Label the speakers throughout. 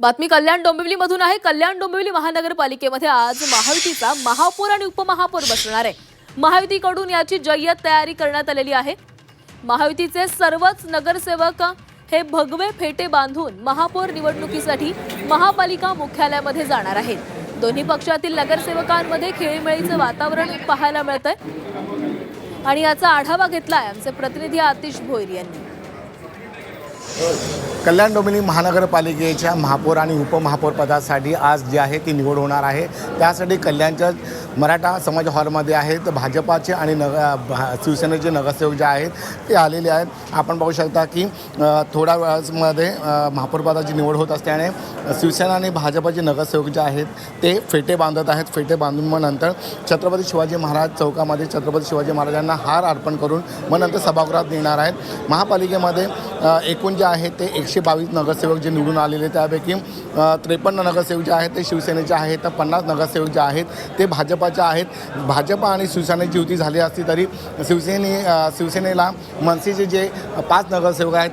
Speaker 1: बातमी कल्याण डोंबिवलीमधून आहे। कल्याण डोंबिवली महानगरपालिकेमध्ये आज महायुतीचा महापौर आणि उपमहापौर बसणार आहे। महायुतीकडून याची जय्यत तयारी करण्यात आलेली आहे। महायुतीचे सर्वच नगरसेवक हे भगवे फेटे बांधून महापौर निवडणुकीसाठी महापालिका मुख्यालयामध्ये जाणार आहेत। दोन्ही पक्षातील नगरसेवकांमध्ये खेळीमेळीचं वातावरण पाहायला मिळतंय आणि याचा आढावा घेतलाय आमचे प्रतिनिधी आतिश भोईर यांनी।
Speaker 2: कल्याण डोंबिवली महानगरपालिकेच्या महापौर आणि उपमहापौर पदासाठी आज जी आहे ती निवड होणार आहे। त्यासाठी कल्याणच्या मराठा समाज हॉलमध्ये आहेत भाजपाचे आणि शिवसेनेचे नगरसेवक जे आहेत ते आलेले आहेत। आपण पाहू शकता की थोड्या वेळामध्ये महापौर पदाची निवड होत असल्याने शिवसेना आणि भाजपाचे नगरसेवक जे आहेत ते फेटे बांधत आहेत। फेटे बांधून मग नंतर छत्रपती शिवाजी महाराज चौकामध्ये छत्रपती शिवाजी महाराजांना हार अर्पण करून मग नंतर सभागृहात नेणार आहेत। महापालिकेमध्ये एकूण जे आहे ते 122 नगरसेवक जे निवडून आलेले त्यापैकी 53 नगरसेवक जे आहेत ते शिवसेनेचे आहेत, तर 50 नगरसेवक जे आहेत ते भाजपाचे आहेत। भाजपा आणि शिवसेनेची युती झाली असती तरी शिवसेनेला मनसेचे जे 5 नगरसेवक आहेत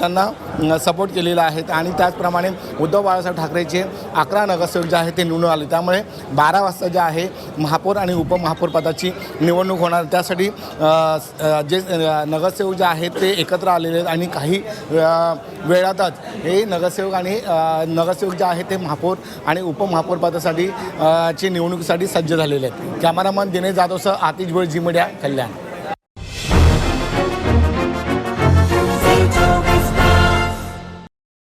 Speaker 2: त्यांना सपोर्ट केलेला आहे आणि त्याचप्रमाणे उद्धव बाळासाहेब ठाकरेचे 11 नगरसेवक जे आहेत ते निवडून आले। त्यामुळे 12 वाजता जे आहे महापौर आणि उपमहापौर पदाची निवडणूक होणार। त्यासाठी जे नगरसेवक जे आहेत ते एकत्र आलेले आहेत आणि काही वेळातच हे नगरसेवक जे आहेत ते महापौर आणि उपमहापौर पदासाठी ची निवडणुकीसाठी सज्ज झालेले आहेत। कॅमेरामन दिनेश जाधवसह आतिश भोईर, झी मीडिया, कल्याण।